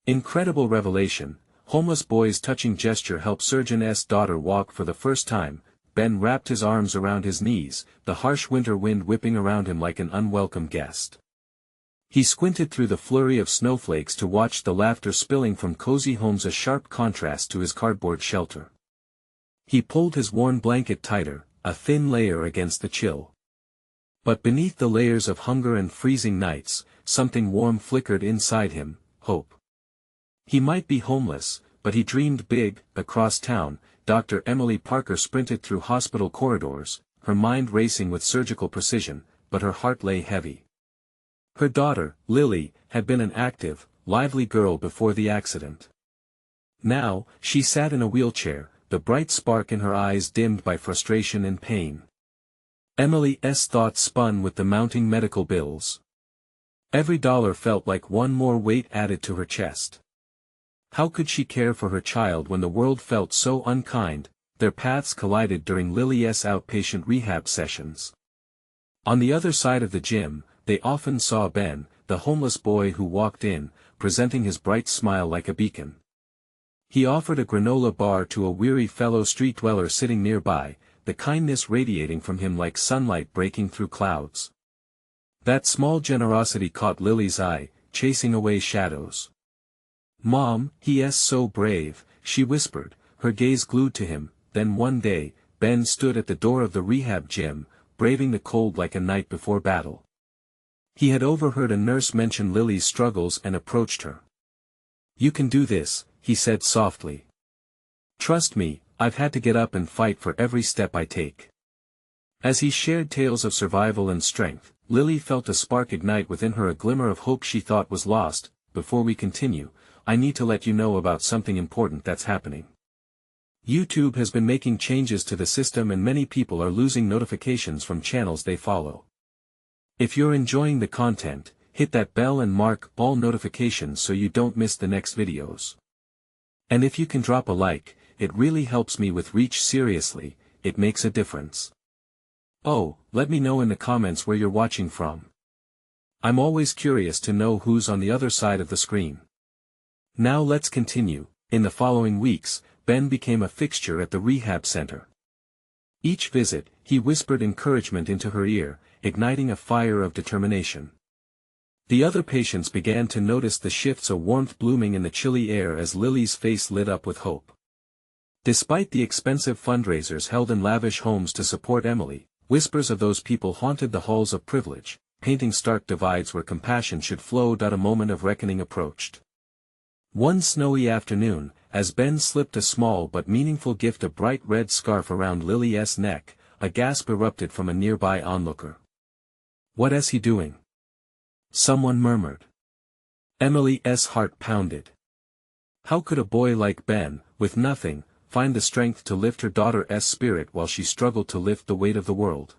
Incredible revelation, homeless boy's touching gesture helped Surgeon's daughter walk for the first time. Ben wrapped his arms around his knees, the harsh winter wind whipping around him like an unwelcome guest. He squinted through the flurry of snowflakes to watch the laughter spilling from cozy homes, a sharp contrast to his cardboard shelter. He pulled his worn blanket tighter, a thin layer against the chill. But beneath the layers of hunger and freezing nights, something warm flickered inside him, hope. He might be homeless, but he dreamed big. Across town, Dr. Emily Parker sprinted through hospital corridors, her mind racing with surgical precision, but her heart lay heavy. Her daughter, Lily, had been an active, lively girl before the accident. Now, she sat in a wheelchair, the bright spark in her eyes dimmed by frustration and pain. Emily's thoughts spun with the mounting medical bills. Every dollar felt like one more weight added to her chest. How could she care for her child when the world felt so unkind? Their paths collided during Lily's outpatient rehab sessions. On the other side of the gym, they often saw Ben, the homeless boy who walked in, presenting his bright smile like a beacon. He offered a granola bar to a weary fellow street dweller sitting nearby, the kindness radiating from him like sunlight breaking through clouds. That small generosity caught Lily's eye, chasing away shadows. "Mom, he's so brave," she whispered, her gaze glued to him. Then one day, Ben stood at the door of the rehab gym, braving the cold like a night before battle. He had overheard a nurse mention Lily's struggles and approached her. "You can do this," he said softly. "Trust me, I've had to get up and fight for every step I take." As he shared tales of survival and strength, Lily felt a spark ignite within her, a glimmer of hope she thought was lost. "Before we continue, I need to let you know about something important that's happening. YouTube has been making changes to the system and many people are losing notifications from channels they follow. If you're enjoying the content, hit that bell and mark all notifications so you don't miss the next videos. And if you can drop a like, it really helps me with reach. Seriously, it makes a difference. Oh, let me know in the comments where you're watching from. I'm always curious to know who's on the other side of the screen. Now let's continue. In the following weeks, Ben became a fixture at the rehab center. Each visit, he whispered encouragement into her ear, igniting a fire of determination. The other patients began to notice the shifts, a warmth blooming in the chilly air as Lily's face lit up with hope. Despite the expensive fundraisers held in lavish homes to support Emily, whispers of those people haunted the halls of privilege, painting stark divides where compassion should flow. A moment of reckoning approached. One snowy afternoon, as Ben slipped a small but meaningful gift, a bright red scarf around Lily's neck, a gasp erupted from a nearby onlooker. "What is he doing?" someone murmured. Emily's heart pounded. How could a boy like Ben, with nothing, find the strength to lift her daughter's spirit while she struggled to lift the weight of the world?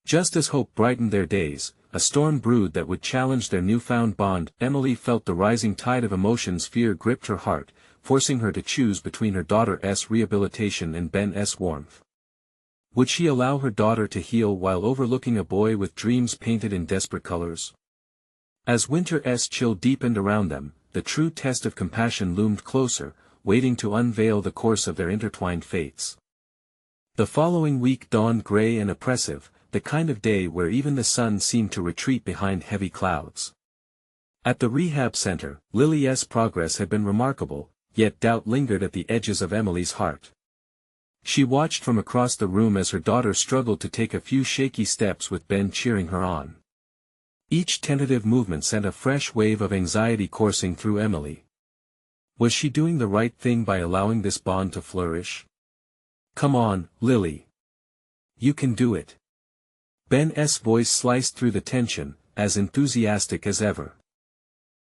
Just as hope brightened their days, a storm brewed that would challenge their newfound bond. Emily felt the rising tide of emotions. Fear gripped her heart, forcing her to choose between her daughter's rehabilitation and Ben's warmth. Would she allow her daughter to heal while overlooking a boy with dreams painted in desperate colors? As winter's chill deepened around them, the true test of compassion loomed closer, waiting to unveil the course of their intertwined fates. The following week dawned gray and oppressive, the kind of day where even the sun seemed to retreat behind heavy clouds. At the rehab center, Lily's progress had been remarkable, yet doubt lingered at the edges of Emily's heart. She watched from across the room as her daughter struggled to take a few shaky steps with Ben cheering her on. Each tentative movement sent a fresh wave of anxiety coursing through Emily. Was she doing the right thing by allowing this bond to flourish? "Come on, Lily. You can do it." Ben's voice sliced through the tension, as enthusiastic as ever.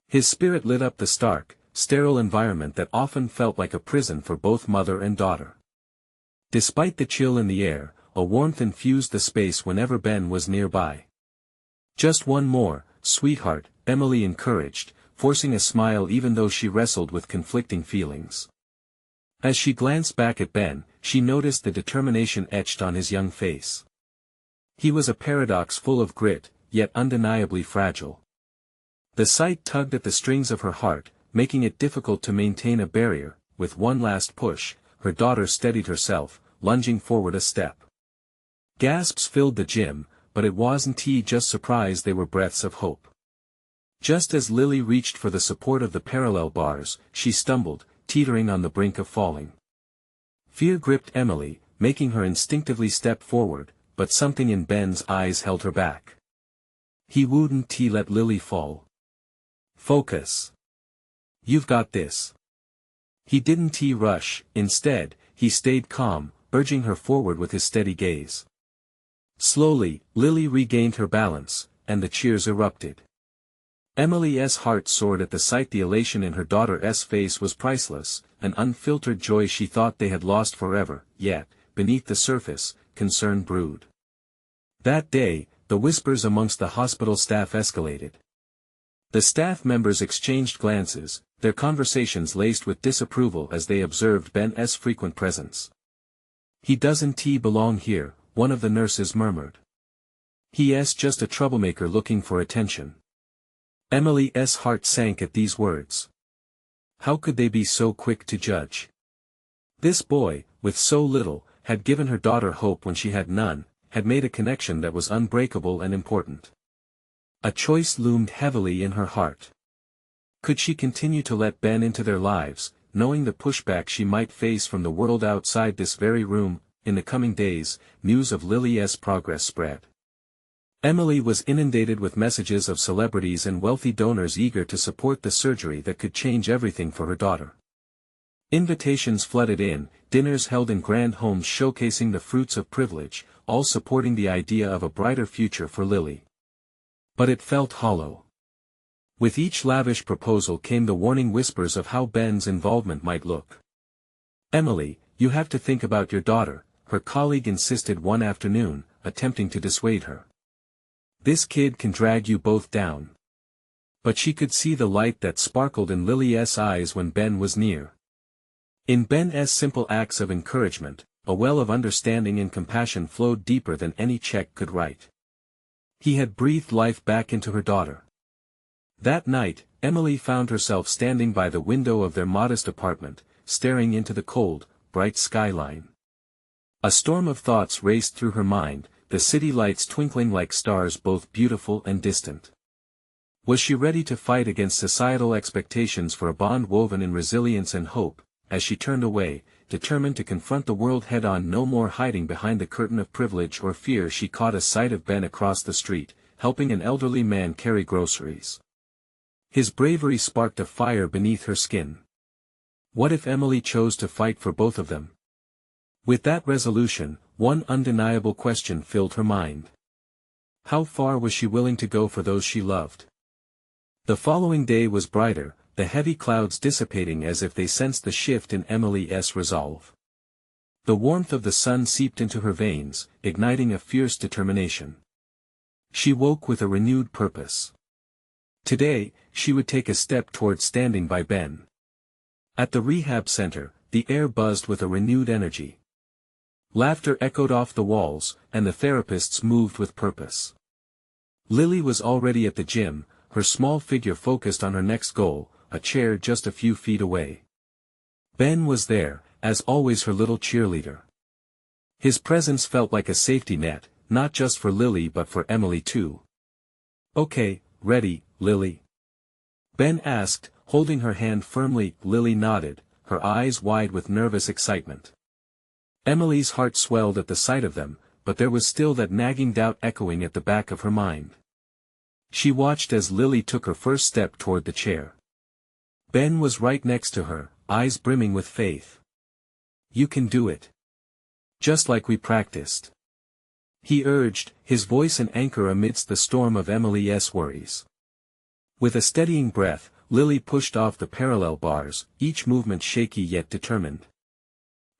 His spirit lit up the stark, sterile environment that often felt like a prison for both mother and daughter. Despite the chill in the air, a warmth infused the space whenever Ben was nearby. "Just one more, sweetheart," Emily encouraged, forcing a smile even though she wrestled with conflicting feelings. As she glanced back at Ben, she noticed the determination etched on his young face. He was a paradox, full of grit, yet undeniably fragile. The sight tugged at the strings of her heart, making it difficult to maintain a barrier. With one last push, her daughter steadied herself, lunging forward a step. Gasps filled the gym, but it wasn't just surprise, they were breaths of hope. Just as Lily reached for the support of the parallel bars, she stumbled, teetering on the brink of falling. Fear gripped Emily, making her instinctively step forward, but something in Ben's eyes held her back. He wouldn't let Lily fall. Focus. You've got this. He didn't rush, instead, he stayed calm, urging her forward with his steady gaze. Slowly, Lily regained her balance, and the cheers erupted. Emily's heart soared at the sight. The elation in her daughter's face was priceless, an unfiltered joy she thought they had lost forever, yet, beneath the surface, concern brewed. That day, the whispers amongst the hospital staff escalated. The staff members exchanged glances, their conversations laced with disapproval as they observed Ben's frequent presence. "He doesn't belong here," one of the nurses murmured. "He's just a troublemaker looking for attention." Emily's heart sank at these words. How could they be so quick to judge? This boy, with so little, had given her daughter hope when she had none, had made a connection that was unbreakable and important. A choice loomed heavily in her heart. Could she continue to let Ben into their lives, knowing the pushback she might face from the world outside this very room? In the coming days, news of Lily's progress spread. Emily was inundated with messages of celebrities and wealthy donors eager to support the surgery that could change everything for her daughter. Invitations flooded in, dinners held in grand homes showcasing the fruits of privilege, all supporting the idea of a brighter future for Lily. But it felt hollow. With each lavish proposal came the warning whispers of how Ben's involvement might look. "Emily, you have to think about your daughter," her colleague insisted one afternoon, attempting to dissuade her. "This kid can drag you both down." But she could see the light that sparkled in Lily's eyes when Ben was near. In Ben's simple acts of encouragement, a well of understanding and compassion flowed deeper than any check could write. He had breathed life back into her daughter. That night, Emily found herself standing by the window of their modest apartment, staring into the cold, bright skyline. A storm of thoughts raced through her mind, the city lights twinkling like stars both beautiful and distant. Was she ready to fight against societal expectations for a bond woven in resilience and hope? As she turned away, determined to confront the world head-on, no more hiding behind the curtain of privilege or fear, she caught a sight of Ben across the street, helping an elderly man carry groceries. His bravery sparked a fire beneath her skin. What if Emily chose to fight for both of them? With that resolution, one undeniable question filled her mind. How far was she willing to go for those she loved? The following day was brighter, the heavy clouds dissipating as if they sensed the shift in Emily's resolve. The warmth of the sun seeped into her veins, igniting a fierce determination. She woke with a renewed purpose. Today, she would take a step toward standing by Ben. At the rehab center, the air buzzed with a renewed energy. Laughter echoed off the walls, and the therapists moved with purpose. Lily was already at the gym, her small figure focused on her next goal, a chair just a few feet away. Ben was there, as always, her little cheerleader. His presence felt like a safety net, not just for Lily but for Emily too. "Okay, ready, Lily?" Ben asked, holding her hand firmly. Lily nodded, her eyes wide with nervous excitement. Emily's heart swelled at the sight of them, but there was still that nagging doubt echoing at the back of her mind. She watched as Lily took her first step toward the chair. Ben was right next to her, eyes brimming with faith. "You can do it. Just like we practiced," he urged, his voice an anchor amidst the storm of Emily's worries. With a steadying breath, Lily pushed off the parallel bars, each movement shaky yet determined.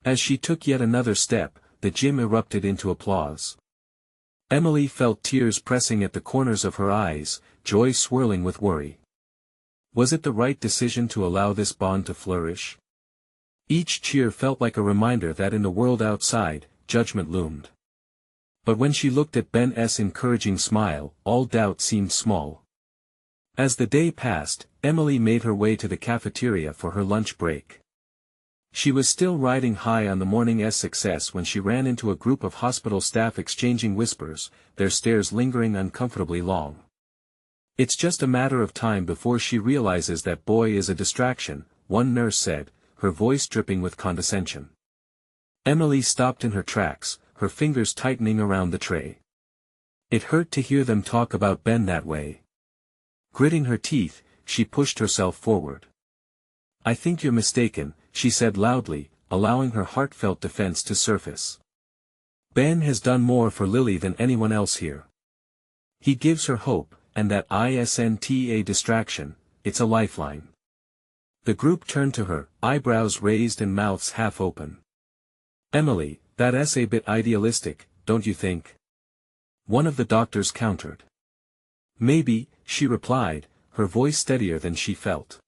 As she took yet another step, the gym erupted into applause. Emily felt tears pressing at the corners of her eyes, joy swirling with worry. Was it the right decision to allow this bond to flourish? Each cheer felt like a reminder that in the world outside, judgment loomed. But when she looked at Ben's encouraging smile, all doubt seemed small. As the day passed, Emily made her way to the cafeteria for her lunch break. She was still riding high on the morning's success when she ran into a group of hospital staff exchanging whispers, their stares lingering uncomfortably long. "It's just a matter of time before she realizes that boy is a distraction," one nurse said, her voice dripping with condescension. Emily stopped in her tracks, her fingers tightening around the tray. It hurt to hear them talk about Ben that way. Gritting her teeth, she pushed herself forward. "I think you're mistaken," she said loudly, allowing her heartfelt defense to surface. "Ben has done more for Lily than anyone else here. He gives her hope, and that isn't a distraction, it's a lifeline." The group turned to her, eyebrows raised and mouths half open. "Emily, that's a bit idealistic, don't you think?" one of the doctors countered. "Maybe," she replied, her voice steadier than she felt.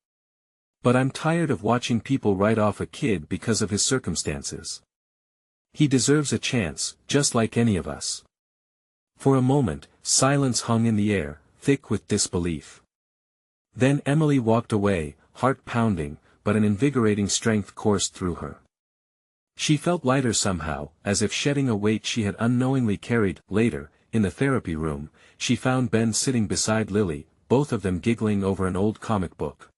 "But I'm tired of watching people write off a kid because of his circumstances. He deserves a chance, just like any of us." For a moment, silence hung in the air, thick with disbelief. Then Emily walked away, heart pounding, but an invigorating strength coursed through her. She felt lighter somehow, as if shedding a weight she had unknowingly carried. Later, in the therapy room, she found Ben sitting beside Lily, both of them giggling over an old comic book.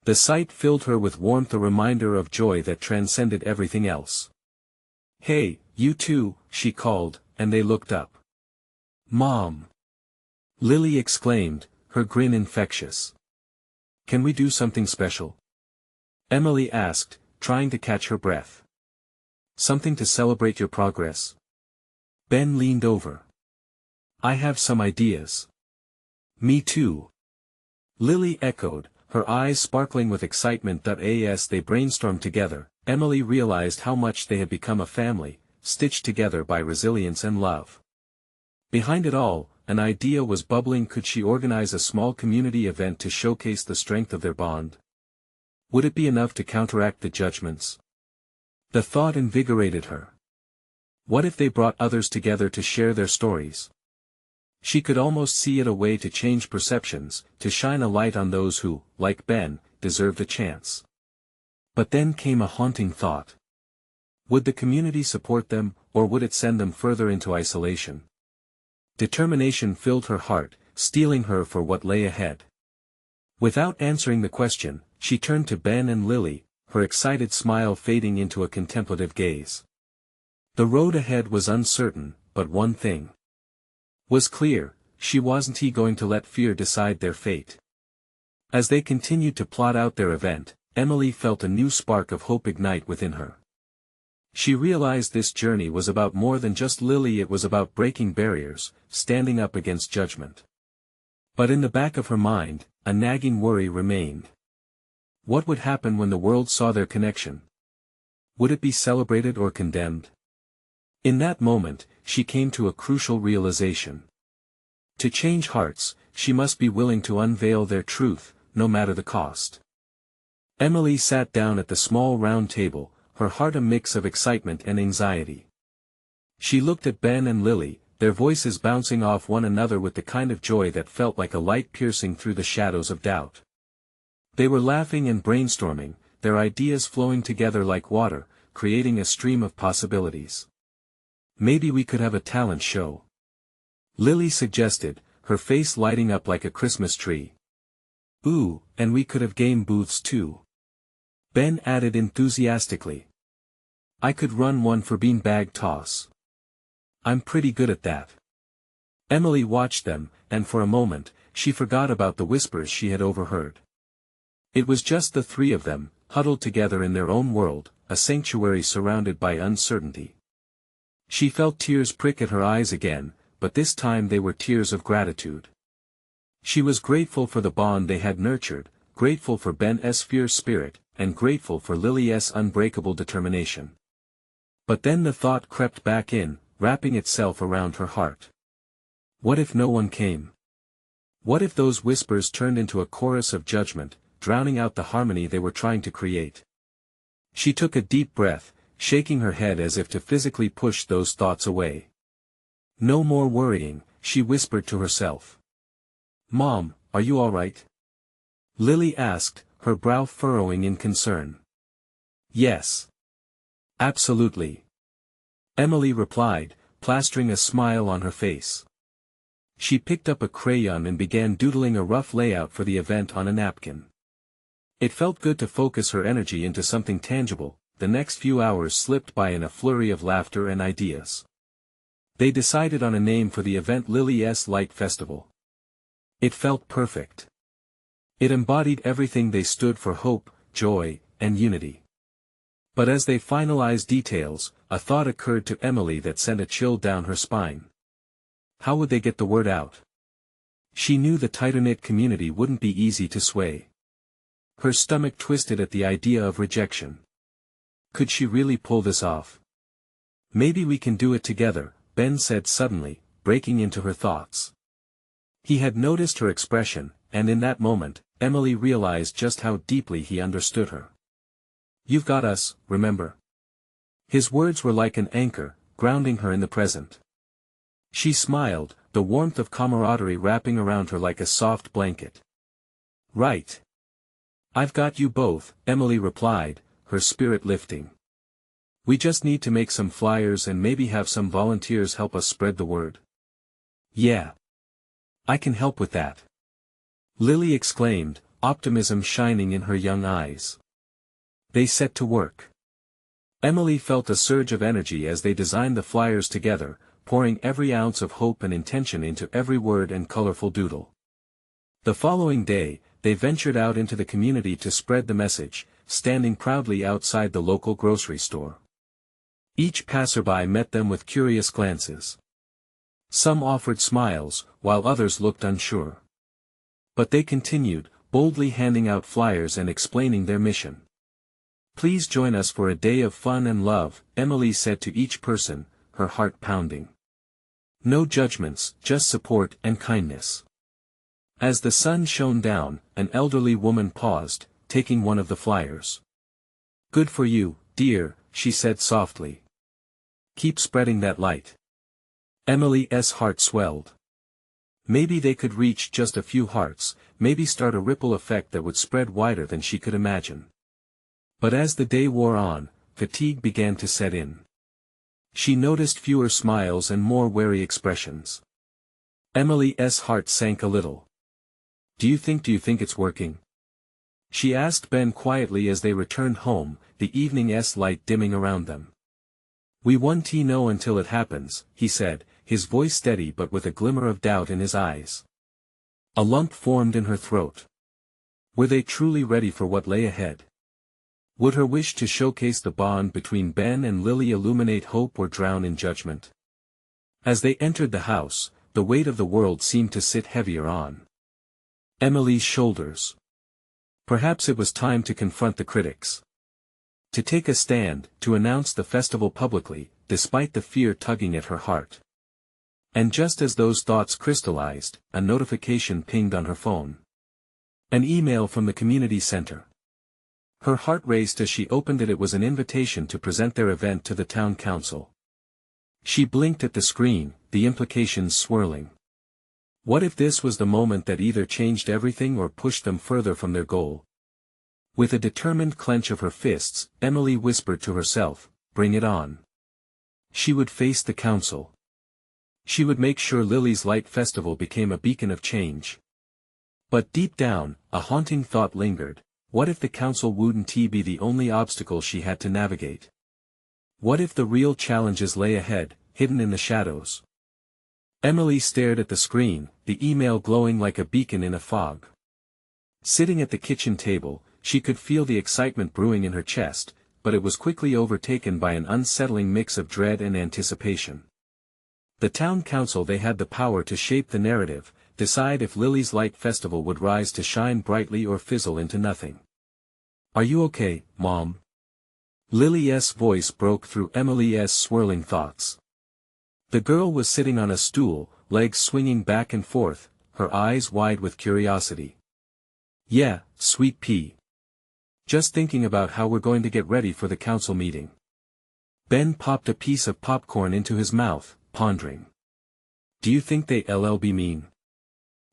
The sight filled her with warmth, a reminder of joy that transcended everything else. "Hey, you two," she called, and they looked up. "Mom!" Lily exclaimed, her grin infectious. "Can we do something special?" Emily asked, trying to catch her breath. "Something to celebrate your progress?" Ben leaned over. "I have some ideas." "Me too." Lily echoed, her eyes sparkling with excitement. As they brainstormed together, Emily realized how much they had become a family, stitched together by resilience and love. Behind it all, an idea was bubbling. Could she organize a small community event to showcase the strength of their bond? Would it be enough to counteract the judgments? The thought invigorated her. What if they brought others together to share their stories? She could almost see it, a way to change perceptions, to shine a light on those who, like Ben, deserved a chance. But then came a haunting thought. Would the community support them, or would it send them further into isolation? Determination filled her heart, steeling her for what lay ahead. Without answering the question, she turned to Ben and Lily, her excited smile fading into a contemplative gaze. The road ahead was uncertain, but one thing was clear: she wasn't going to let fear decide their fate. As they continued to plot out their event, Emily felt a new spark of hope ignite within her. She realized this journey was about more than just Lily. It was about breaking barriers, standing up against judgment. But in the back of her mind, a nagging worry remained. What would happen when the world saw their connection? Would it be celebrated or condemned? In that moment, she came to a crucial realization. To change hearts, she must be willing to unveil their truth, no matter the cost. Emily sat down at the small round table, her heart a mix of excitement and anxiety. She looked at Ben and Lily, their voices bouncing off one another with the kind of joy that felt like a light piercing through the shadows of doubt. They were laughing and brainstorming, their ideas flowing together like water, creating a stream of possibilities. "Maybe we could have a talent show," Lily suggested, her face lighting up like a Christmas tree. "Ooh, and we could have game booths too," Ben added enthusiastically. "I could run one for beanbag toss. I'm pretty good at that." Emily watched them, and for a moment, she forgot about the whispers she had overheard. It was just the three of them, huddled together in their own world, a sanctuary surrounded by uncertainty. She felt tears prick at her eyes again, but this time they were tears of gratitude. She was grateful for the bond they had nurtured, grateful for Ben's fierce spirit, and grateful for Lily's unbreakable determination. But then the thought crept back in, wrapping itself around her heart. What if no one came? What if those whispers turned into a chorus of judgment, drowning out the harmony they were trying to create? She took a deep breath, shaking her head as if to physically push those thoughts away. "No more worrying," she whispered to herself. "Mom, are you all right?" Lily asked, her brow furrowing in concern. Yes. Absolutely. Emily replied, plastering a smile on her face. She picked up a crayon and began doodling a rough layout for the event on a napkin. It felt good to focus her energy into something tangible. The next few hours slipped by in a flurry of laughter and ideas. They decided on a name for the event, Lily's Light Festival. It felt perfect. It embodied everything they stood for: hope, joy, and unity. But as they finalized details, a thought occurred to Emily that sent a chill down her spine. How would they get the word out? She knew the tighter-knit community wouldn't be easy to sway. Her stomach twisted at the idea of rejection. Could she really pull this off? Maybe we can do it together, Ben said suddenly, breaking into her thoughts. He had noticed her expression, and in that moment, Emily realized just how deeply he understood her. You've got us, remember? His words were like an anchor, grounding her in the present. She smiled, the warmth of camaraderie wrapping around her like a soft blanket. Right. I've got you both, Emily replied, her spirit lifting. We just need to make some flyers and maybe have some volunteers help us spread the word. Yeah. I can help with that. Lily exclaimed, optimism shining in her young eyes. They set to work. Emily felt a surge of energy as they designed the flyers together, pouring every ounce of hope and intention into every word and colorful doodle. The following day, they ventured out into the community to spread the message, standing proudly outside the local grocery store. Each passerby met them with curious glances. Some offered smiles, while others looked unsure. But they continued, boldly handing out flyers and explaining their mission. Please join us for a day of fun and love, Emily said to each person, her heart pounding. No judgments, just support and kindness. As the sun shone down, an elderly woman paused, taking one of the flyers. Good for you, dear, she said softly. Keep spreading that light. Emily's heart swelled. Maybe they could reach just a few hearts, maybe start a ripple effect that would spread wider than she could imagine. But as the day wore on, fatigue began to set in. She noticed fewer smiles and more wary expressions. Emily's heart sank a little. Do you think it's working? She asked Ben quietly as they returned home, the evening's light dimming around them. We won't know until it happens, he said, his voice steady but with a glimmer of doubt in his eyes. A lump formed in her throat. Were they truly ready for what lay ahead? Would her wish to showcase the bond between Ben and Lily illuminate hope or drown in judgment? As they entered the house, the weight of the world seemed to sit heavier on Emily's shoulders. Perhaps it was time to confront the critics. To take a stand, to announce the festival publicly, despite the fear tugging at her heart. And just as those thoughts crystallized, a notification pinged on her phone. An email from the community center. Her heart raced as she opened it. It was an invitation to present their event to the town council. She blinked at the screen, the implications swirling. What if this was the moment that either changed everything or pushed them further from their goal? With a determined clench of her fists, Emily whispered to herself, bring it on. She would face the council. She would make sure Lily's Light Festival became a beacon of change. But deep down, a haunting thought lingered. What if the council wouldn't be the only obstacle she had to navigate? What if the real challenges lay ahead, hidden in the shadows? Emily stared at the screen, the email glowing like a beacon in a fog. Sitting at the kitchen table, she could feel the excitement brewing in her chest, but it was quickly overtaken by an unsettling mix of dread and anticipation. The town council, they had the power to shape the narrative, decide if Lily's Light Festival would rise to shine brightly or fizzle into nothing. Are you okay, Mom? Lily's voice broke through Emily's swirling thoughts. The girl was sitting on a stool, legs swinging back and forth, her eyes wide with curiosity. Yeah, sweet pea. Just thinking about how we're going to get ready for the council meeting. Ben popped a piece of popcorn into his mouth, pondering. Do you think they'll be mean?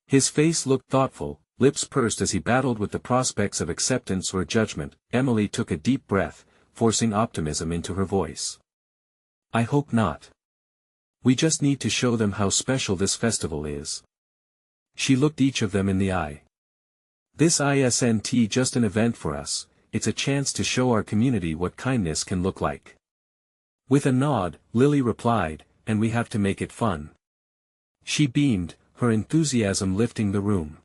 His face looked thoughtful, lips pursed as he battled with the prospects of acceptance or judgment. Emily took a deep breath, forcing optimism into her voice. I hope not. We just need to show them how special this festival is. She looked each of them in the eye. This isn't just an event for us, it's a chance to show our community what kindness can look like. With a nod, Lily replied, and we have to make it fun. She beamed, her enthusiasm lifting the room.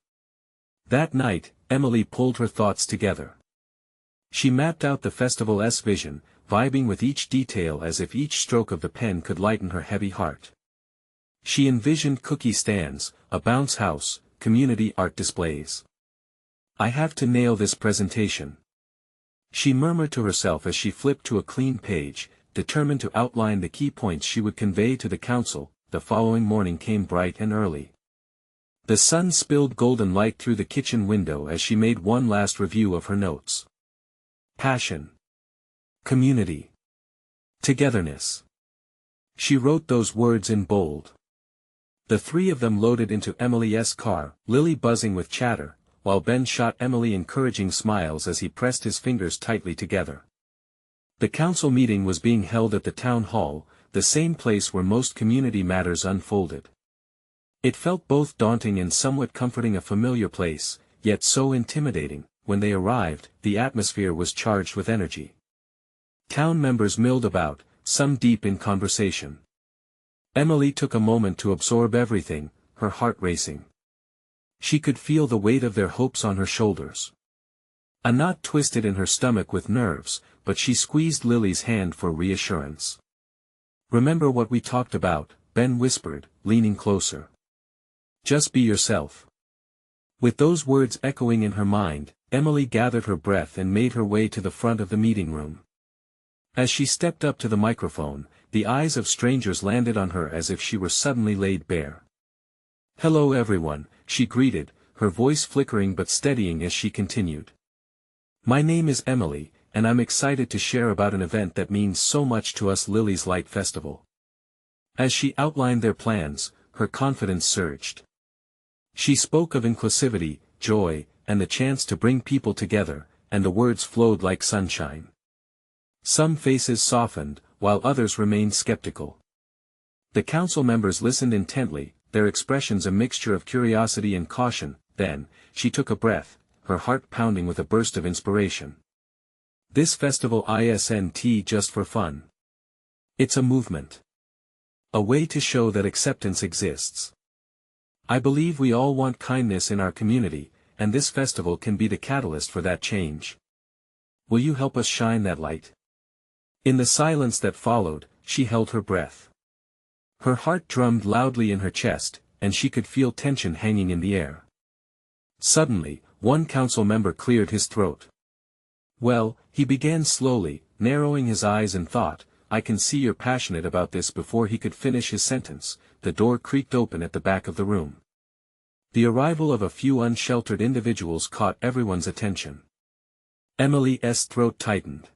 That night, Emily pulled her thoughts together. She mapped out the festival's vision, vibing with each detail as if each stroke of the pen could lighten her heavy heart. She envisioned cookie stands, a bounce house, community art displays. I have to nail this presentation. She murmured to herself as she flipped to a clean page, determined to outline the key points she would convey to the council. The following morning came bright and early. The sun spilled golden light through the kitchen window as she made one last review of her notes. Passion. Community. Togetherness. She wrote those words in bold. The three of them loaded into Emily's car, Lily buzzing with chatter, while Ben shot Emily encouraging smiles as he pressed his fingers tightly together. The council meeting was being held at the town hall, the same place where most community matters unfolded. It felt both daunting and somewhat comforting, a familiar place, yet so intimidating. When they arrived, the atmosphere was charged with energy. Town members milled about, some deep in conversation. Emily took a moment to absorb everything, her heart racing. She could feel the weight of their hopes on her shoulders. A knot twisted in her stomach with nerves, but she squeezed Lily's hand for reassurance. Remember what we talked about, Ben whispered, leaning closer. Just be yourself. With those words echoing in her mind, Emily gathered her breath and made her way to the front of the meeting room. As she stepped up to the microphone, the eyes of strangers landed on her as if she were suddenly laid bare. Hello everyone, she greeted, her voice flickering but steadying as she continued. My name is Emily, and I'm excited to share about an event that means so much to us, Lily's Light Festival. As she outlined their plans, her confidence surged. She spoke of inclusivity, joy, and the chance to bring people together, and the words flowed like sunshine. Some faces softened, while others remained skeptical. The council members listened intently, their expressions a mixture of curiosity and caution. Then, she took a breath, her heart pounding with a burst of inspiration. This festival isn't just for fun. It's a movement. A way to show that acceptance exists. I believe we all want kindness in our community, and this festival can be the catalyst for that change. Will you help us shine that light? In the silence that followed, she held her breath. Her heart drummed loudly in her chest, and she could feel tension hanging in the air. Suddenly, one council member cleared his throat. Well, he began slowly, narrowing his eyes and thought, I can see you're passionate about this. Before he could finish his sentence, the door creaked open at the back of the room. The arrival of a few unsheltered individuals caught everyone's attention. Emily's throat tightened.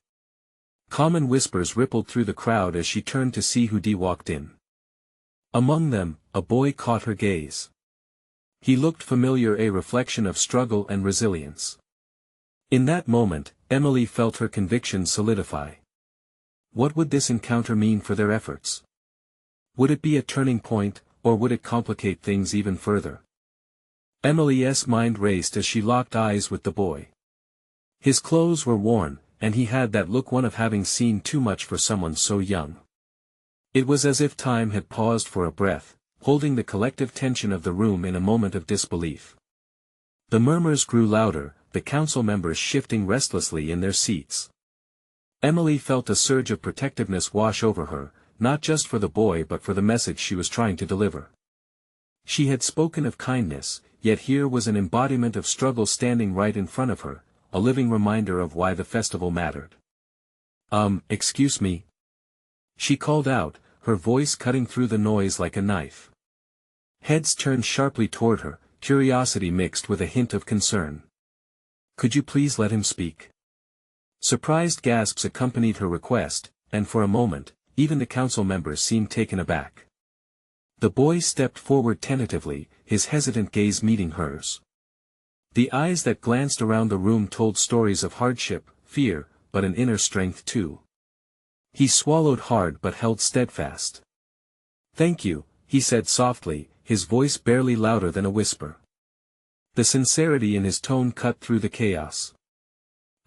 Common whispers rippled through the crowd as she turned to see who walked in. Among them, a boy caught her gaze. He looked familiar, a reflection of struggle and resilience. In that moment, Emily felt her conviction solidify. What would this encounter mean for their efforts? Would it be a turning point, or would it complicate things even further? Emily's mind raced as she locked eyes with the boy. His clothes were worn, and he had that look, one of having seen too much for someone so young. It was as if time had paused for a breath, holding the collective tension of the room in a moment of disbelief. The murmurs grew louder, the council members shifting restlessly in their seats. Emily felt a surge of protectiveness wash over her, not just for the boy but for the message she was trying to deliver. She had spoken of kindness, yet here was an embodiment of struggle standing right in front of her, a living reminder of why the festival mattered. Excuse me. She called out, her voice cutting through the noise like a knife. Heads turned sharply toward her, curiosity mixed with a hint of concern. Could you please let him speak? Surprised gasps accompanied her request, and for a moment, even the council members seemed taken aback. The boy stepped forward tentatively, his hesitant gaze meeting hers. The eyes that glanced around the room told stories of hardship, fear, but an inner strength too. He swallowed hard but held steadfast. "Thank you," he said softly, his voice barely louder than a whisper. The sincerity in his tone cut through the chaos.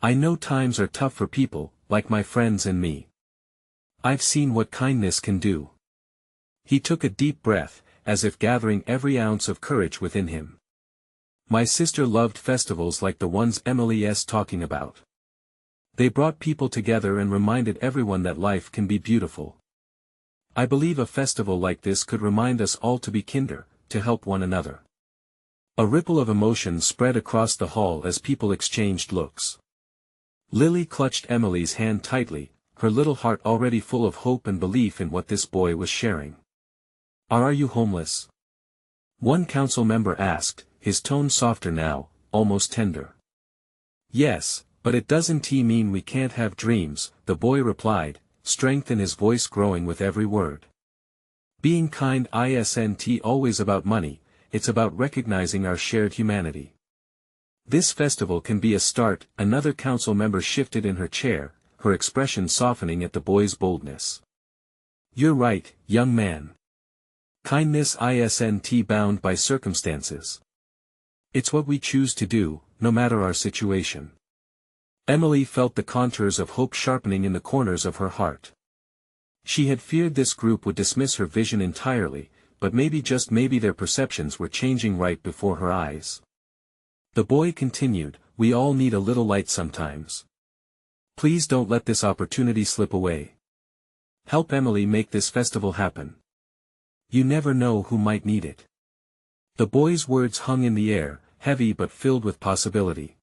"I know times are tough for people, like my friends and me. I've seen what kindness can do." He took a deep breath, as if gathering every ounce of courage within him. "My sister loved festivals like the ones Emily's talking about. They brought people together and reminded everyone that life can be beautiful. I believe a festival like this could remind us all to be kinder, to help one another." A ripple of emotion spread across the hall as people exchanged looks. Lily clutched Emily's hand tightly, her little heart already full of hope and belief in what this boy was sharing. Are you homeless?" one council member asked, his tone softer now, almost tender. "Yes, but it doesn't mean we can't have dreams," the boy replied, strength in his voice growing with every word. "Being kind isn't always about money, it's about recognizing our shared humanity. This festival can be a start." Another council member shifted in her chair, her expression softening at the boy's boldness. "You're right, young man. Kindness isn't bound by circumstances. It's what we choose to do, no matter our situation." Emily felt the contours of hope sharpening in the corners of her heart. She had feared this group would dismiss her vision entirely, but maybe just maybe their perceptions were changing right before her eyes. The boy continued, "We all need a little light sometimes. Please don't let this opportunity slip away. Help Emily make this festival happen. You never know who might need it." The boy's words hung in the air, heavy but filled with possibility.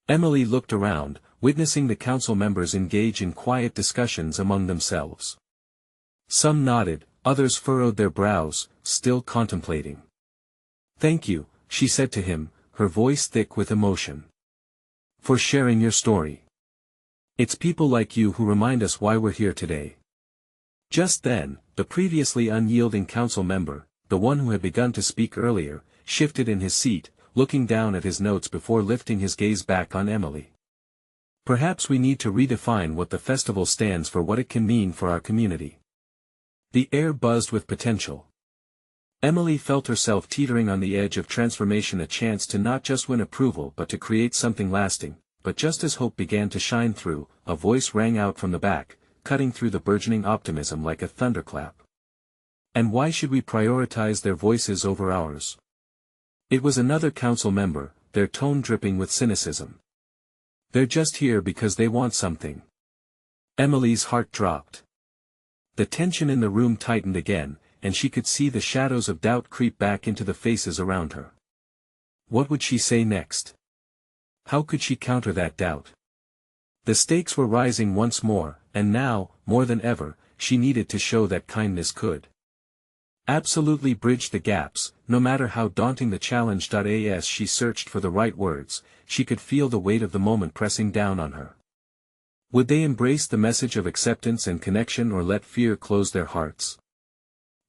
Emily looked around, witnessing the council members engage in quiet discussions among themselves. Some nodded, others furrowed their brows, still contemplating. "Thank you," she said to him, her voice thick with emotion. "For sharing your story. It's people like you who remind us why we're here today." Just then, the previously unyielding council member, the one who had begun to speak earlier, shifted in his seat, looking down at his notes before lifting his gaze back on Emily. "Perhaps we need to redefine what the festival stands for, what it can mean for our community." The air buzzed with potential. Emily felt herself teetering on the edge of transformation, a chance to not just win approval but to create something lasting. But just as hope began to shine through, a voice rang out from the back, cutting through the burgeoning optimism like a thunderclap. "And why should we prioritize their voices over ours?" It was another council member, their tone dripping with cynicism. "They're just here because they want something." Emily's heart dropped. The tension in the room tightened again, and she could see the shadows of doubt creep back into the faces around her. What would she say next? How could she counter that doubt? The stakes were rising once more, and now, more than ever, she needed to show that kindness could absolutely bridge the gaps, no matter how daunting the challenge. As she searched for the right words, she could feel the weight of the moment pressing down on her. Would they embrace the message of acceptance and connection, or let fear close their hearts?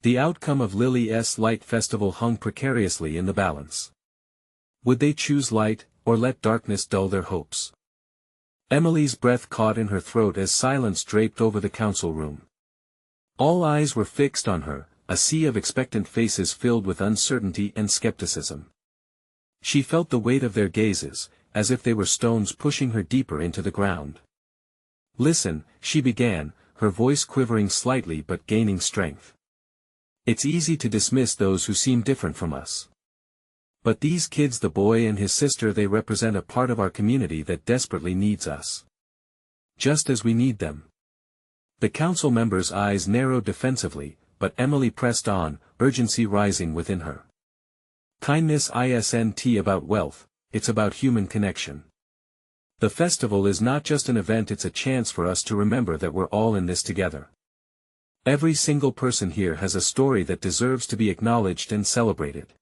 The outcome of Lily's Light Festival hung precariously in the balance. Would they choose light, or let darkness dull their hopes? Emily's breath caught in her throat as silence draped over the council room. All eyes were fixed on her, a sea of expectant faces filled with uncertainty and skepticism. She felt the weight of their gazes, as if they were stones pushing her deeper into the ground. "Listen," she began, her voice quivering slightly but gaining strength. "It's easy to dismiss those who seem different from us. But these kids, the boy and his sister, they represent a part of our community that desperately needs us. Just as we need them." The council member's eyes narrowed defensively, but Emily pressed on, urgency rising within her. "Kindness isn't about wealth, it's about human connection. The festival is not just an event, it's a chance for us to remember that we're all in this together. Every single person here has a story that deserves to be acknowledged and celebrated."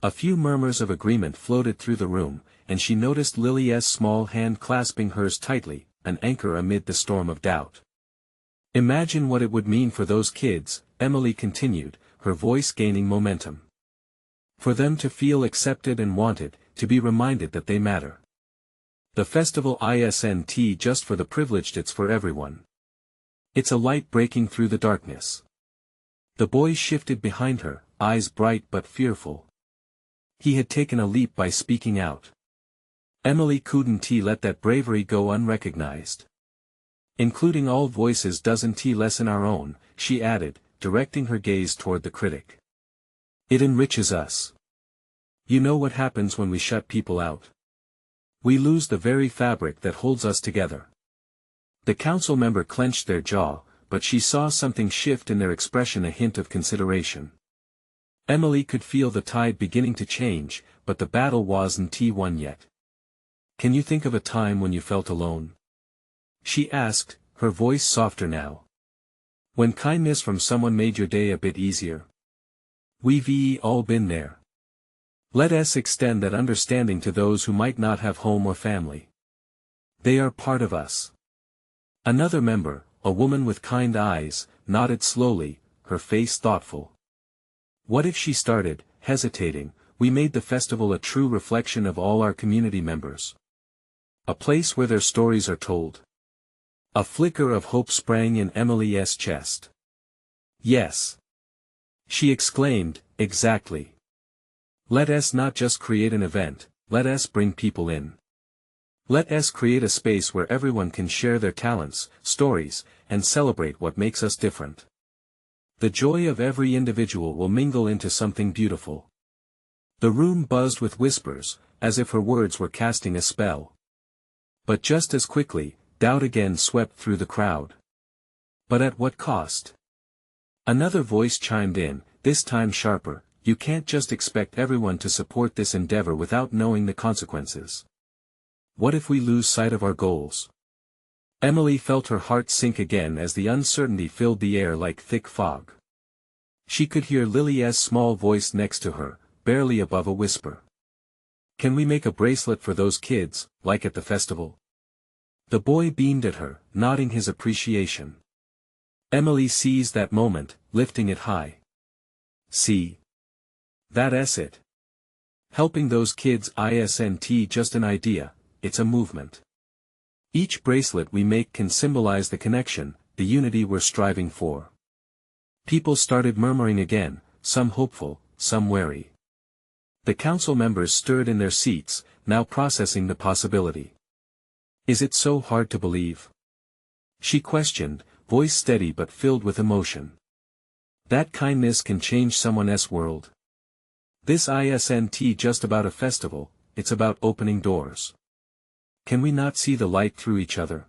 A few murmurs of agreement floated through the room, and she noticed Lily's small hand clasping hers tightly, an anchor amid the storm of doubt. "Imagine what it would mean for those kids," Emily continued, her voice gaining momentum. "For them to feel accepted and wanted, to be reminded that they matter. The festival isn't just for the privileged, it's for everyone. It's a light breaking through the darkness. The boy shifted behind her, eyes bright but fearful. He had taken a leap by speaking out. Emily couldn't let that bravery go unrecognized. Including all voices doesn't lessen our own, she added, directing her gaze toward the critic. It enriches us. You know what happens when we shut people out? We lose the very fabric that holds us together. The council member clenched their jaw, but she saw something shift in their expression, a hint of consideration. Emily could feel the tide beginning to change, but the battle wasn't won yet. Can you think of a time when you felt alone? She asked, her voice softer now. When kindness from someone made your day a bit easier? We've all been there. Let us extend that understanding to those who might not have home or family. They are part of us. Another member, a woman with kind eyes, nodded slowly, her face thoughtful. What if she started, hesitating, we made the festival a true reflection of all our community members. A place where their stories are told. A flicker of hope sprang in Emily's chest. Yes. She exclaimed, exactly. Let us not just create an event, let us bring people in. Let us create a space where everyone can share their talents, stories, and celebrate what makes us different. The joy of every individual will mingle into something beautiful. The room buzzed with whispers, as if her words were casting a spell. But just as quickly, doubt again swept through the crowd. But at what cost? Another voice chimed in, this time sharper. You can't just expect everyone to support this endeavor without knowing the consequences. What if we lose sight of our goals? Emily felt her heart sink again as the uncertainty filled the air like thick fog. She could hear Lily's small voice next to her, barely above a whisper. Can we make a bracelet for those kids, like at the festival? The boy beamed at her, nodding his appreciation. Emily seized that moment, lifting it high. See? That's it. Helping those kids isn't just an idea, it's a movement. Each bracelet we make can symbolize the connection, the unity we're striving for. People started murmuring again, some hopeful, some wary. The council members stirred in their seats, now processing the possibility. Is it so hard to believe? She questioned, voice steady but filled with emotion. That kindness can change someone's world. This isn't just about a festival, it's about opening doors. Can we not see the light through each other?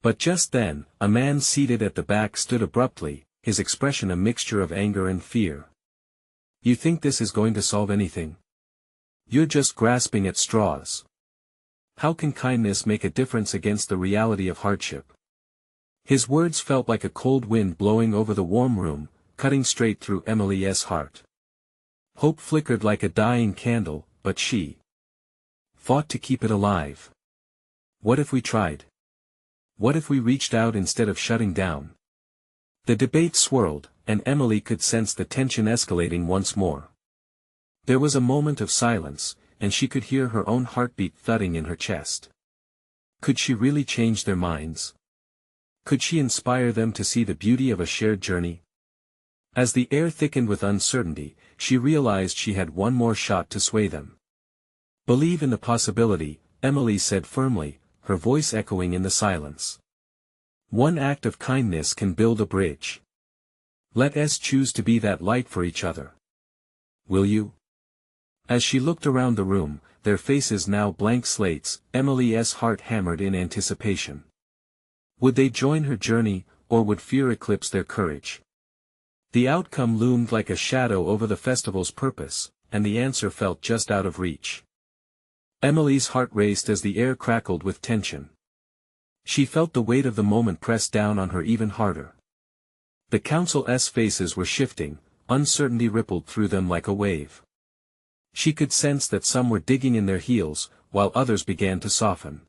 But just then, a man seated at the back stood abruptly, his expression a mixture of anger and fear. You think this is going to solve anything? You're just grasping at straws. How can kindness make a difference against the reality of hardship? His words felt like a cold wind blowing over the warm room, cutting straight through Emily's heart. Hope flickered like a dying candle, but she fought to keep it alive. What if we tried? What if we reached out instead of shutting down? The debate swirled, and Emily could sense the tension escalating once more. There was a moment of silence, and she could hear her own heartbeat thudding in her chest. Could she really change their minds? Could she inspire them to see the beauty of a shared journey? As the air thickened with uncertainty, she realized she had one more shot to sway them. Believe in the possibility, Emily said firmly, her voice echoing in the silence. One act of kindness can build a bridge. Let us choose to be that light for each other. Will you? As she looked around the room, their faces now blank slates, Emily's heart hammered in anticipation. Would they join her journey, or would fear eclipse their courage? The outcome loomed like a shadow over the festival's purpose, and the answer felt just out of reach. Emily's heart raced as the air crackled with tension. She felt the weight of the moment press down on her even harder. The council's faces were shifting, uncertainty rippled through them like a wave. She could sense that some were digging in their heels, while others began to soften.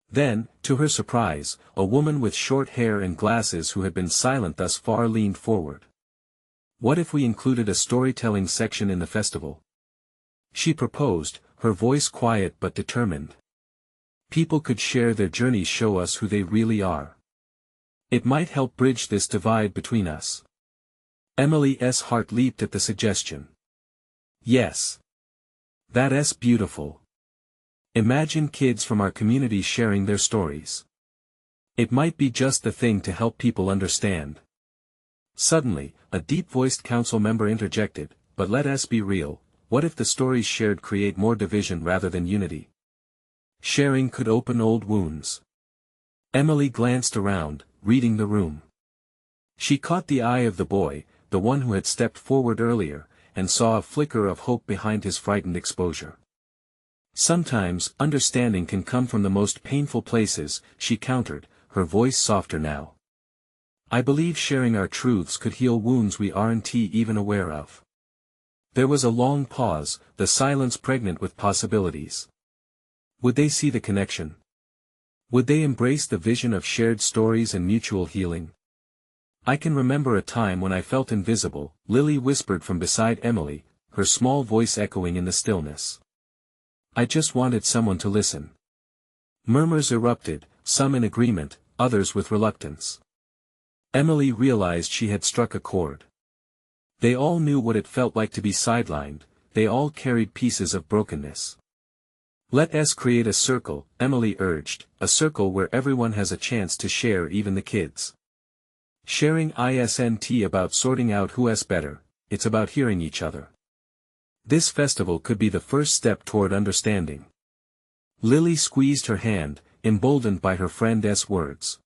Then, to her surprise, a woman with short hair and glasses who had been silent thus far leaned forward. What if we included a storytelling section in the festival? She proposed, her voice quiet but determined. People could share their journeys, show us who they really are. It might help bridge this divide between us. Emily's heart leaped at the suggestion. Yes. That's beautiful. Imagine kids from our community sharing their stories. It might be just the thing to help people understand. Suddenly, a deep-voiced council member interjected, but let us be real, what if the stories shared create more division rather than unity? Sharing could open old wounds. Emily glanced around, reading the room. She caught the eye of the boy, the one who had stepped forward earlier, and saw a flicker of hope behind his frightened exposure. Sometimes, understanding can come from the most painful places, she countered, her voice softer now. I believe sharing our truths could heal wounds we aren't even aware of. There was a long pause, the silence pregnant with possibilities. Would they see the connection? Would they embrace the vision of shared stories and mutual healing? I can remember a time when I felt invisible, Lily whispered from beside Emily, her small voice echoing in the stillness. I just wanted someone to listen. Murmurs erupted, some in agreement, others with reluctance. Emily realized she had struck a chord. They all knew what it felt like to be sidelined, they all carried pieces of brokenness. Let us create a circle, Emily urged, a circle where everyone has a chance to share, even the kids. Sharing isn't about sorting out who's better, it's about hearing each other. This festival could be the first step toward understanding. Lily squeezed her hand, emboldened by her friend's words.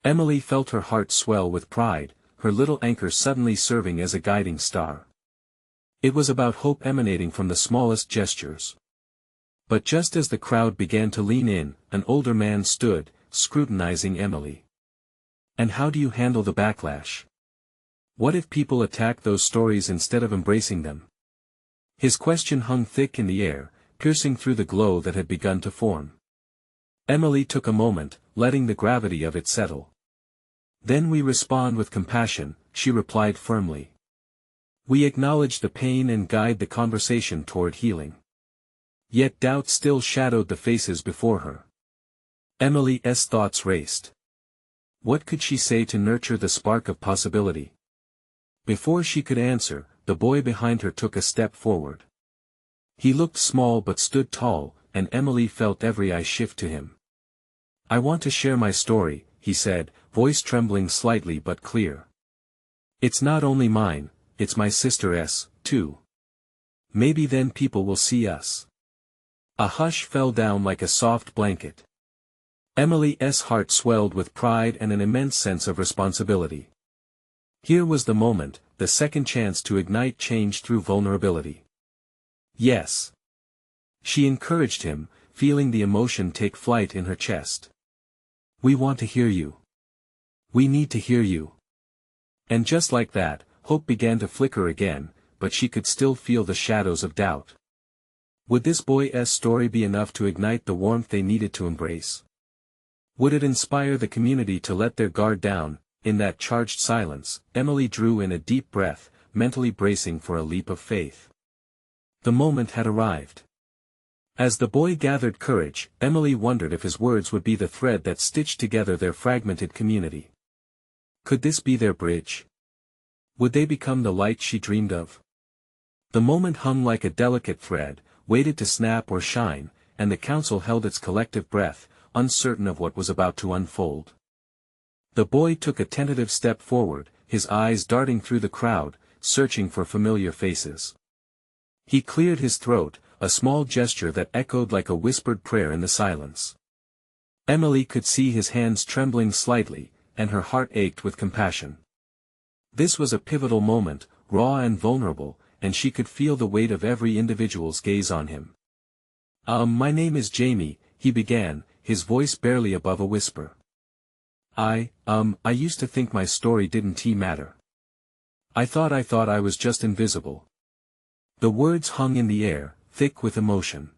Emily felt her heart swell with pride, her little anchor suddenly serving as a guiding star. It was about hope emanating from the smallest gestures. But just as the crowd began to lean in, an older man stood, scrutinizing Emily. And how do you handle the backlash? What if people attack those stories instead of embracing them? His question hung thick in the air, piercing through the glow that had begun to form. Emily took a moment, letting the gravity of it settle. Then we respond with compassion, she replied firmly. We acknowledge the pain and guide the conversation toward healing. Yet doubt still shadowed the faces before her. Emily's thoughts raced. What could she say to nurture the spark of possibility? Before she could answer, the boy behind her took a step forward. He looked small but stood tall, and Emily felt every eye shift to him. I want to share my story, he said, voice trembling slightly but clear. It's not only mine, it's my sister's, too. Maybe then people will see us. A hush fell down like a soft blanket. Emily's heart swelled with pride and an immense sense of responsibility. Here was the moment, the second chance to ignite change through vulnerability. Yes. She encouraged him, feeling the emotion take flight in her chest. We want to hear you. We need to hear you. And just like that, hope began to flicker again, but she could still feel the shadows of doubt. Would this boy's story be enough to ignite the warmth they needed to embrace? Would it inspire the community to let their guard down? In that charged silence, Emily drew in a deep breath, mentally bracing for a leap of faith. The moment had arrived. As the boy gathered courage, Emily wondered if his words would be the thread that stitched together their fragmented community. Could this be their bridge? Would they become the light she dreamed of? The moment hung like a delicate thread, waited to snap or shine, and the council held its collective breath, uncertain of what was about to unfold. The boy took a tentative step forward, his eyes darting through the crowd, searching for familiar faces. He cleared his throat, a small gesture that echoed like a whispered prayer in the silence. Emily could see his hands trembling slightly, and her heart ached with compassion. This was a pivotal moment, raw and vulnerable, and she could feel the weight of every individual's gaze on him. My name is Jamie, he began, his voice barely above a whisper. I used to think my story didn't matter. I thought I was just invisible. The words hung in the air, thick with emotion.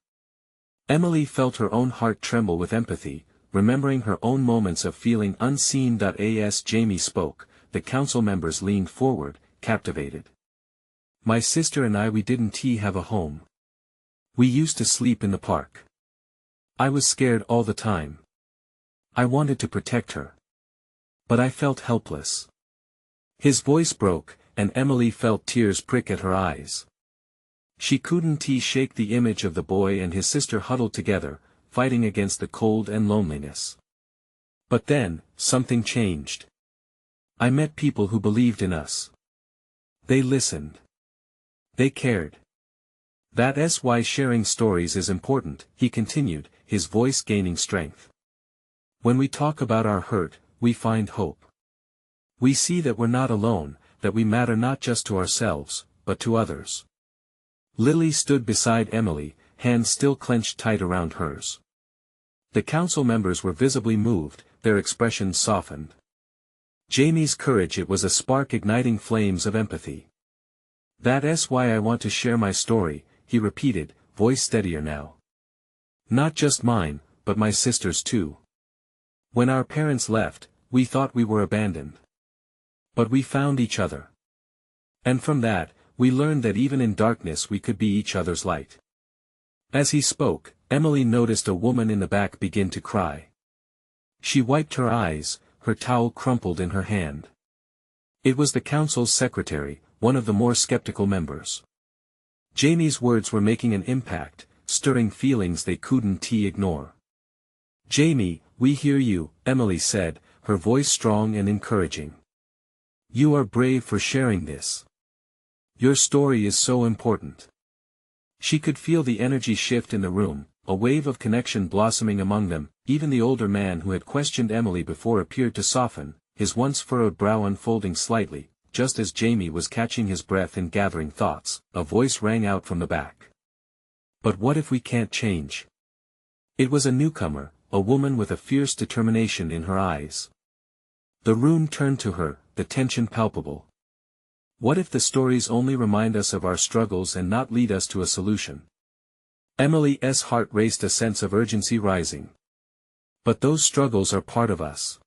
Emily felt her own heart tremble with empathy, remembering her own moments of feeling unseen. As Jamie spoke, the council members leaned forward, captivated. My sister and I, we didn't have a home. We used to sleep in the park. I was scared all the time. I wanted to protect her. But I felt helpless. His voice broke, and Emily felt tears prick at her eyes. She couldn't shake the image of the boy and his sister huddled together, fighting against the cold and loneliness. But then, something changed. I met people who believed in us. They listened. They cared. That's why sharing stories is important, he continued, his voice gaining strength. When we talk about our hurt, we find hope. We see that we're not alone, that we matter not just to ourselves, but to others. Lily stood beside Emily, hands still clenched tight around hers. The council members were visibly moved, their expressions softened. Jamie's courage, it was a spark igniting flames of empathy. That's why I want to share my story, he repeated, voice steadier now. Not just mine, but my sister's too. When our parents left, we thought we were abandoned. But we found each other. And from that, we learned that even in darkness we could be each other's light. As he spoke, Emily noticed a woman in the back begin to cry. She wiped her eyes, her towel crumpled in her hand. It was the council's secretary, one of the more skeptical members. Jamie's words were making an impact, stirring feelings they couldn't ignore. Jamie, we hear you, Emily said, her voice strong and encouraging. You are brave for sharing this. Your story is so important. She could feel the energy shift in the room, a wave of connection blossoming among them. Even the older man who had questioned Emily before appeared to soften, his once furrowed brow unfolding slightly. Just as Jamie was catching his breath and gathering thoughts, a voice rang out from the back. But what if we can't change? It was a newcomer, a woman with a fierce determination in her eyes. The room turned to her, the tension palpable. What if the stories only remind us of our struggles and not lead us to a solution? Emily's heart raced, a sense of urgency rising. But those struggles are part of us.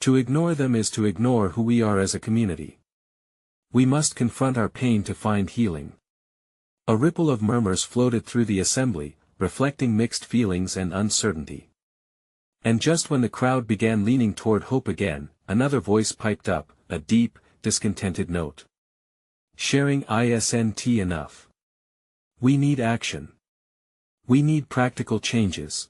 To ignore them is to ignore who we are as a community. We must confront our pain to find healing. A ripple of murmurs floated through the assembly, reflecting mixed feelings and uncertainty. And just when the crowd began leaning toward hope again, another voice piped up, a deep, discontented note. Sharing isn't enough. We need action. We need practical changes.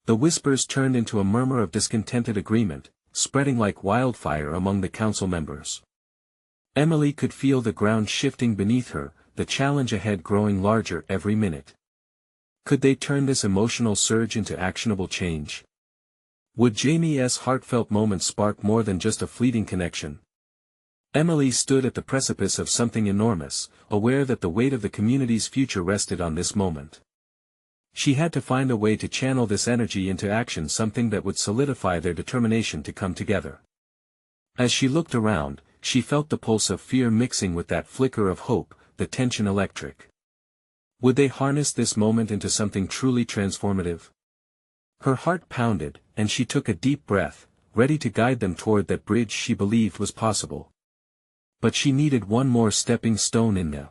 The whispers turned into a murmur of discontented agreement, spreading like wildfire among the council members. Emily could feel the ground shifting beneath her, the challenge ahead growing larger every minute. Could they turn this emotional surge into actionable change? Would Jamie's heartfelt moments spark more than just a fleeting connection? Emily stood at the precipice of something enormous, aware that the weight of the community's future rested on this moment. She had to find a way to channel this energy into action, something that would solidify their determination to come together. As she looked around, she felt the pulse of fear mixing with that flicker of hope, the tension electric. Would they harness this moment into something truly transformative? Her heart pounded, and she took a deep breath, ready to guide them toward that bridge she believed was possible. But she needed one more stepping stone in the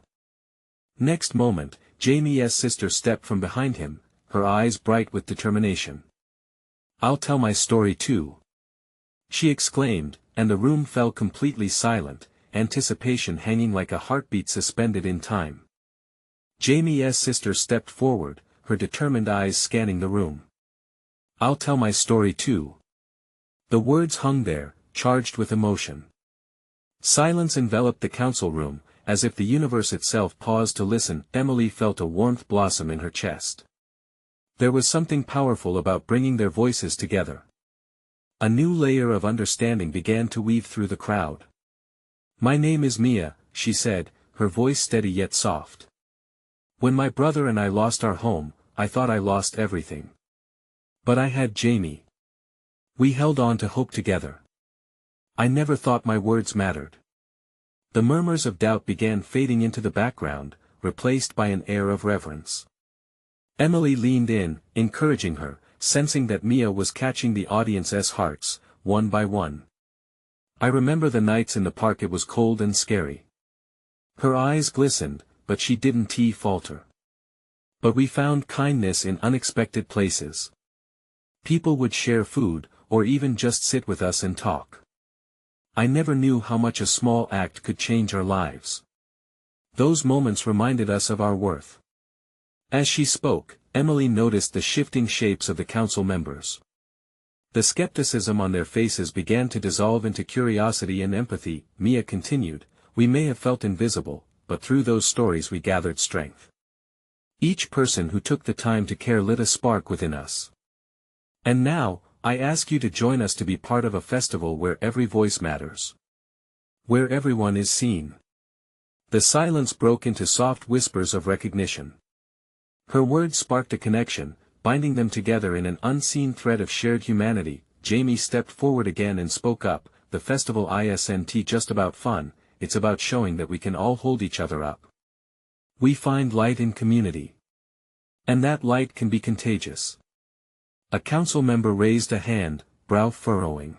next moment. Jamie's sister stepped from behind him, her eyes bright with determination. I'll tell my story too, she exclaimed, and the room fell completely silent, anticipation hanging like a heartbeat suspended in time. Jamie's sister stepped forward, her determined eyes scanning the room. I'll tell my story too. The words hung there, charged with emotion. Silence enveloped the council room, as if the universe itself paused to listen. Emily felt a warmth blossom in her chest. There was something powerful about bringing their voices together. A new layer of understanding began to weave through the crowd. My name is Mia, she said, her voice steady yet soft. When my brother and I lost our home, I thought I lost everything. But I had Jamie. We held on to hope together. I never thought my words mattered. The murmurs of doubt began fading into the background, replaced by an air of reverence. Emily leaned in, encouraging her, sensing that Mia was catching the audience's hearts, one by one. I remember the nights in the park. It was cold and scary. Her eyes glistened, but she didn't falter. But we found kindness in unexpected places. People would share food, or even just sit with us and talk. I never knew how much a small act could change our lives. Those moments reminded us of our worth. As she spoke, Emily noticed the shifting shapes of the council members. The skepticism on their faces began to dissolve into curiosity and empathy. Mia continued, "We may have felt invisible, but through those stories we gathered strength. Each person who took the time to care lit a spark within us. And now, I ask you to join us to be part of a festival where every voice matters. Where everyone is seen." The silence broke into soft whispers of recognition. Her words sparked a connection, binding them together in an unseen thread of shared humanity. Jamie stepped forward again and spoke up, "The festival isn't just about fun, it's about showing that we can all hold each other up. We find light in community. And that light can be contagious." A council member raised a hand, brow furrowing.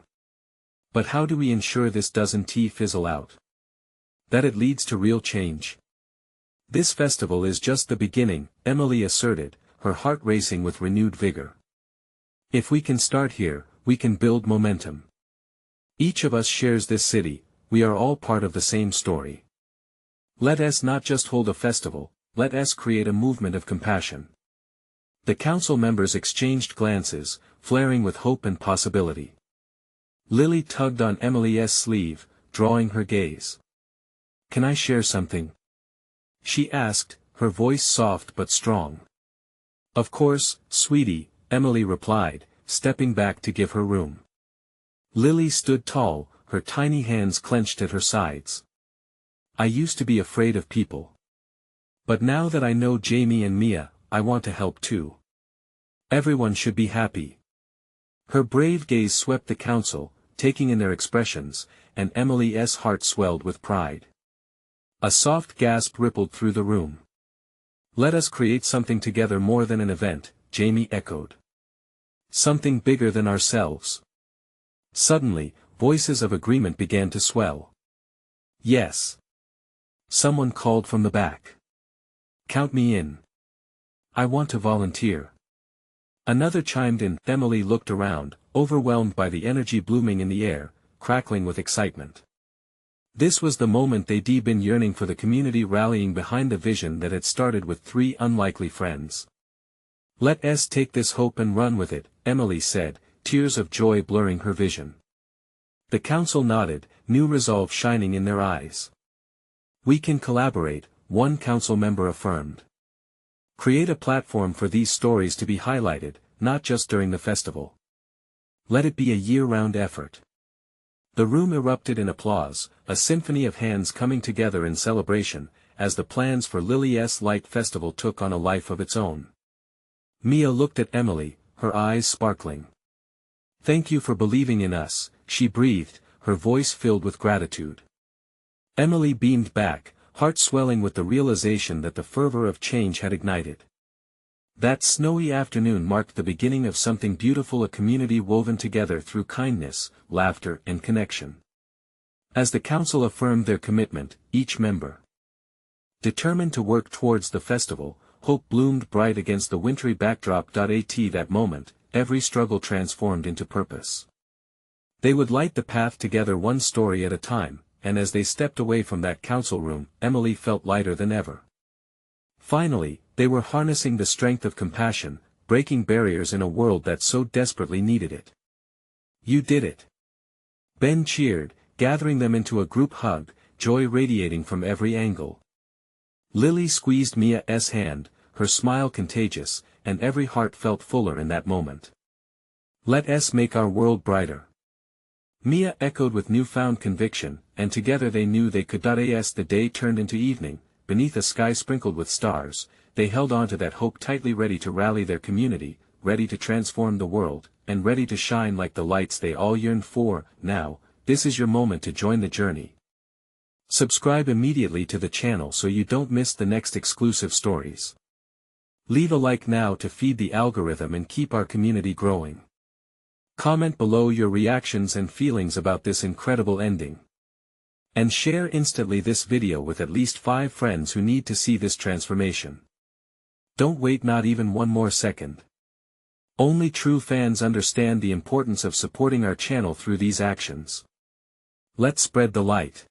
"But how do we ensure this doesn't fizzle out? That it leads to real change?" "This festival is just the beginning," Emily asserted, her heart racing with renewed vigor. "If we can start here, we can build momentum. Each of us shares this city, we are all part of the same story. Let us not just hold a festival, let us create a movement of compassion." The council members exchanged glances, flaring with hope and possibility. Lily tugged on Emily's sleeve, drawing her gaze. "Can I share something?" she asked, her voice soft but strong. "Of course, sweetie," Emily replied, stepping back to give her room. Lily stood tall, her tiny hands clenched at her sides. "I used to be afraid of people. But now that I know Jamie and Mia, I want to help too. Everyone should be happy." Her brave gaze swept the council, taking in their expressions, and Emily's heart swelled with pride. A soft gasp rippled through the room. "Let us create something together more than an event," Jamie echoed. "Something bigger than ourselves." Suddenly, voices of agreement began to swell. "Yes." Someone called from the back. "Count me in. I want to volunteer." Another chimed in. Emily looked around, overwhelmed by the energy blooming in the air, crackling with excitement. This was the moment they'd been yearning for, the community rallying behind the vision that had started with 3 unlikely friends. "Let us take this hope and run with it," Emily said, tears of joy blurring her vision. The council nodded, new resolve shining in their eyes. "We can collaborate," one council member affirmed. "Create a platform for these stories to be highlighted, not just during the festival. Let it be a year-round effort." The room erupted in applause, a symphony of hands coming together in celebration, as the plans for Lily's Light Festival took on a life of its own. Mia looked at Emily, her eyes sparkling. "Thank you for believing in us," she breathed, her voice filled with gratitude. Emily beamed back, heart swelling with the realization that the fervor of change had ignited. That snowy afternoon marked the beginning of something beautiful, a community woven together through kindness, laughter, and connection. As the council affirmed their commitment, each member determined to work towards the festival, hope bloomed bright against the wintry backdrop. At that moment, every struggle transformed into purpose. They would light the path together, one story at a time, and as they stepped away from that council room, Emily felt lighter than ever. Finally, they were harnessing the strength of compassion, breaking barriers in a world that so desperately needed it. "You did it!" Ben cheered, gathering them into a group hug, joy radiating from every angle. Lily squeezed Mia's hand, her smile contagious, and every heart felt fuller in that moment. "Let us make our world brighter." Mia echoed with newfound conviction, and together they knew they could. As the day turned into evening, beneath a sky sprinkled with stars, they held on to that hope tightly, ready to rally their community, ready to transform the world, and ready to shine like the lights they all yearned for. Now, this is your moment to join the journey. Subscribe immediately to the channel so you don't miss the next exclusive stories. Leave a like now to feed the algorithm and keep our community growing. Comment below your reactions and feelings about this incredible ending. And share instantly this video with at least 5 friends who need to see this transformation. Don't wait not even one more second. Only true fans understand the importance of supporting our channel through these actions. Let's spread the light.